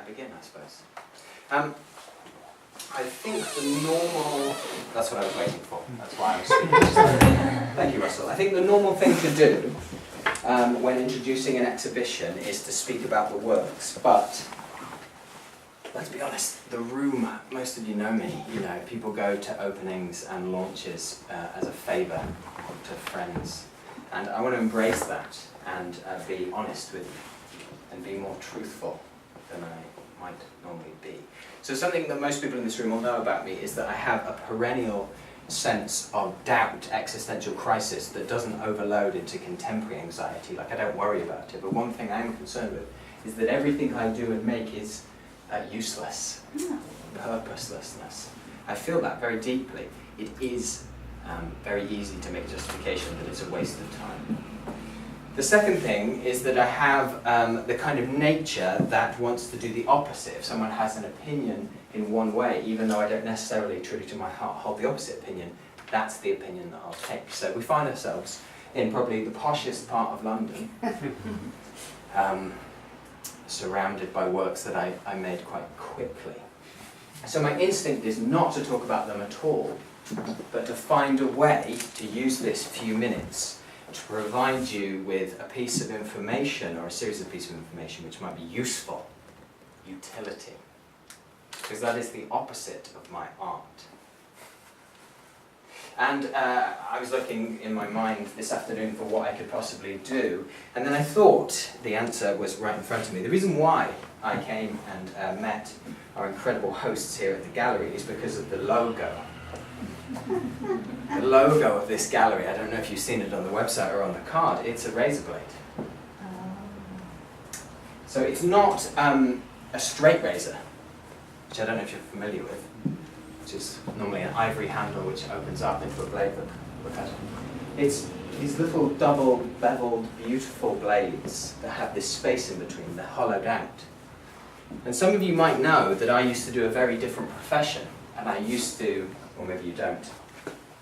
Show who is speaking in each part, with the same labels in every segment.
Speaker 1: begin, I suppose. I think the normal... That's what I was waiting for. That's why I was speaking. Thank you, Russell. I think the normal thing to do when introducing an exhibition is to speak about the works, but let's be honest, the room, most of you know me, people go to openings and launches as a favour to friends, and I want to embrace that and be honest with you and be more truthful than I might normally be. So something that most people in this room will know about me is that I have a perennial sense of doubt, existential crisis that doesn't overload into contemporary anxiety. Like, I don't worry about it, but one thing I'm concerned with is that everything I do and make is useless, purposelessness. I feel that very deeply. It is very easy to make a justification that it's a waste of time. The second thing is that I have the kind of nature that wants to do the opposite. If someone has an opinion in one way, even though I don't necessarily, truly to my heart, hold the opposite opinion, that's the opinion that I'll take. So we find ourselves in probably the poshest part of London, surrounded by works that I made quite quickly. So my instinct is not to talk about them at all, but to find a way to use this few minutes to provide you with a piece of information or a series of pieces of information which might be useful, utility, because that is the opposite of my art. And I was looking in my mind this afternoon for what I could possibly do, and then I thought the answer was right in front of me. The reason why I came and met our incredible hosts here at the gallery is because of the logo. The logo of this gallery, I don't know if you've seen it on the website or on the card, it's a Razorblade. So it's not a straight razor, which I don't know if you're familiar with, which is normally an ivory handle which opens up into a blade. Look at it. It's these little double beveled, beautiful blades that have this space in between, they're hollowed out. And some of you might know that I used to do a very different profession, and I used to, or maybe you don't,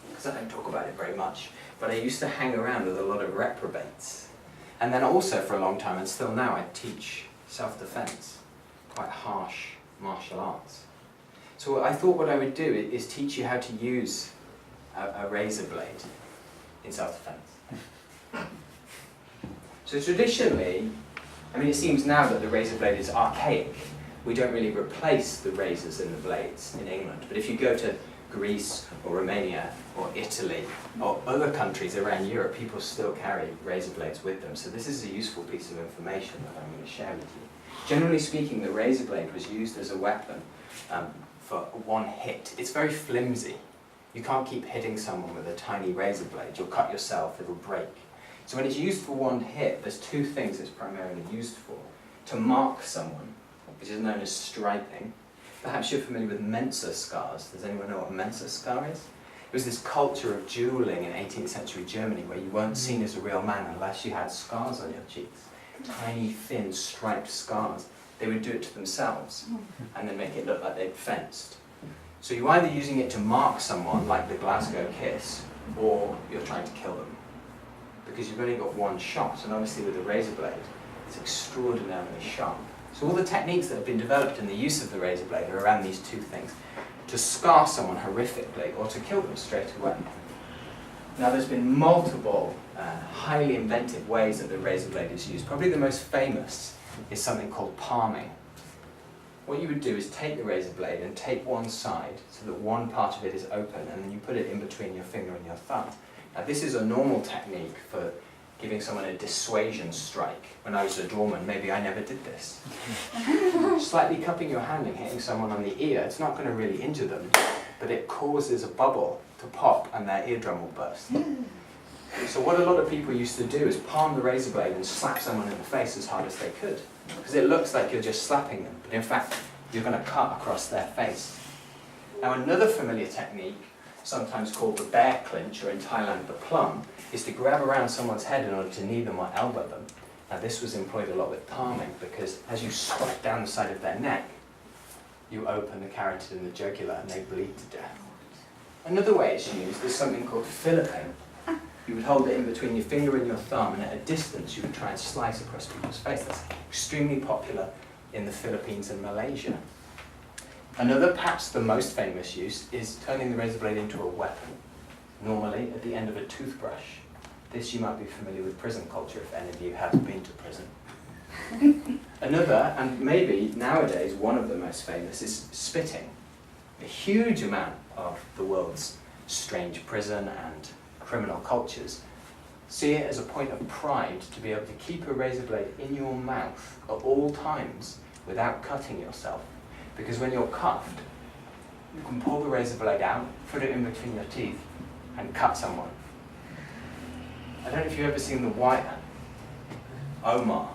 Speaker 1: because I don't talk about it very much, but I used to hang around with a lot of reprobates. And then also for a long time, and still now, I teach self-defense, quite harsh martial arts. So I thought what I would do is teach you how to use a razor blade in self-defense. So traditionally, I mean, it seems now that the razor blade is archaic. We don't really replace the razors and the blades in England. But if you go to Greece or Romania or Italy or other countries around Europe, people still carry razor blades with them. So this is a useful piece of information that I'm going to share with you. Generally speaking, the razor blade was used as a weapon for one hit. It's very flimsy. You can't keep hitting someone with a tiny razor blade. You'll cut yourself, it'll break. So when it's used for one hit, there's two things it's primarily used for. To mark someone, which is known as striping. Perhaps you're familiar with Mensa scars. Does anyone know what a Mensa scar is? It was this culture of dueling in 18th century Germany where you weren't seen as a real man unless you had scars on your cheeks. Tiny, thin, striped scars. They would do it to themselves and then make it look like they'd fenced. So you're either using it to mark someone, like the Glasgow Kiss, or you're trying to kill them. Because you've only got one shot, and obviously with a razor blade, it's extraordinarily sharp. So all the techniques that have been developed in the use of the razor blade are around these two things: to scar someone horrifically or to kill them straight away. Now there's been multiple highly inventive ways that the razor blade is used. Probably the most famous is something called palming. What you would do is take the razor blade and take one side so that one part of it is open, and then you put it in between your finger and your thumb. Now this is a normal technique for giving someone a dissuasion strike. When I was a doorman, maybe I never did this. Slightly cupping your hand and hitting someone on the ear, it's not going to really injure them, but it causes a bubble to pop and their eardrum will burst. So what a lot of people used to do is palm the razor blade and slap someone in the face as hard as they could, because it looks like you're just slapping them, but in fact you're going to cut across their face. Now another familiar technique, sometimes called the bear clinch, or in Thailand the plum, is to grab around someone's head in order to knee them or elbow them. Now this was employed a lot with palming, because as you strike down the side of their neck, you open the carotid and the jugular and they bleed to death. Another way it's used is something called filliping. You would hold it in between your finger and your thumb, and at a distance you would try and slice across people's face. That's extremely popular in the Philippines and Malaysia. Another, perhaps the most famous use, is turning the razor blade into a weapon, normally at the end of a toothbrush. This you might be familiar with prison culture if any of you have been to prison. Another, and maybe nowadays one of the most famous, is spitting. A huge amount of the world's strange prison and criminal cultures see it as a point of pride to be able to keep a razor blade in your mouth at all times without cutting yourself. Because when you're cuffed, you can pull the razor blade out, put it in between your teeth, and cut someone. I don't know if you've ever seen The White Omar.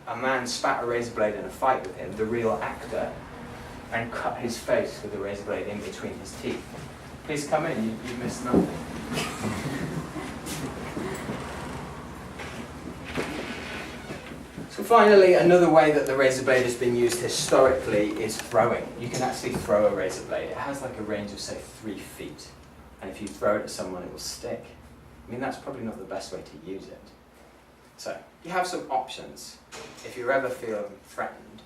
Speaker 1: A man spat a razor blade in a fight with him, the real actor, and cut his face with a razor blade in between his teeth. Please come in, you missed nothing. So finally, another way that the razor blade has been used historically is throwing. You can actually throw a razor blade. It has like a range of, say, 3 feet. And if you throw it at someone, it will stick. I mean, that's probably not the best way to use it. So, you have some options. If you ever feel threatened,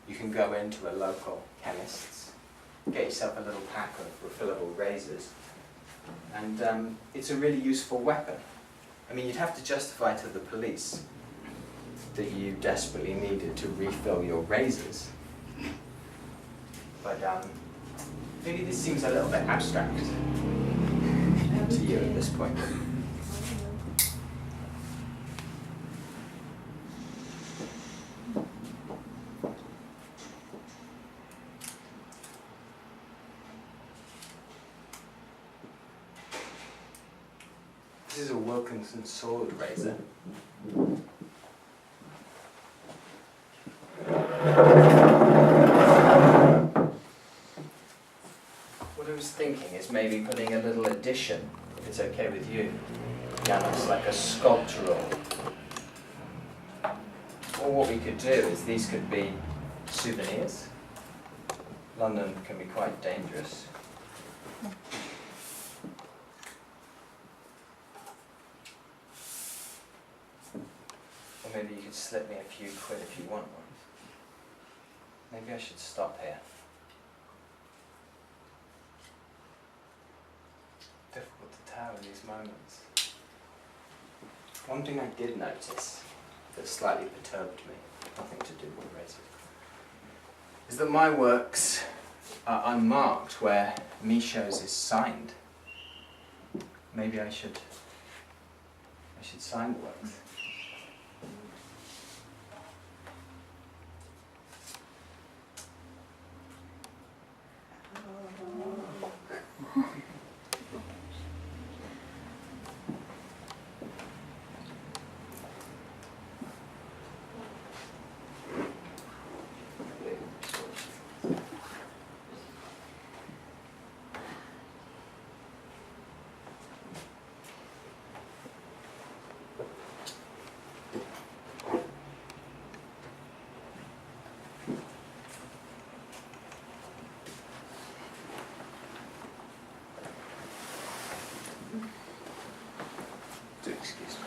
Speaker 1: you can go into a local chemist's, get yourself a little pack of refillable razors, and it's a really useful weapon. I mean, you'd have to justify to the police that you desperately needed to refill your razors. But maybe this seems a little bit abstract to you at this point. This is a Wilkinson sword razor. What I was thinking is maybe putting a little addition, if it's okay with you, Janos, like a sculptural. Or what we could do is these could be souvenirs. London can be quite dangerous. Or maybe you could slip me a few quid if you want one. Maybe I should stop here. Difficult to tell in these moments. One thing I did notice that slightly perturbed me, nothing to do with razor, is that my works are unmarked where Michaud's is signed. Maybe I should sign the works. Excuse me.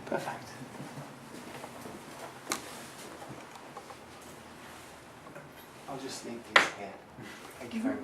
Speaker 1: Perfect. I'll just leave these here. Thank you very much.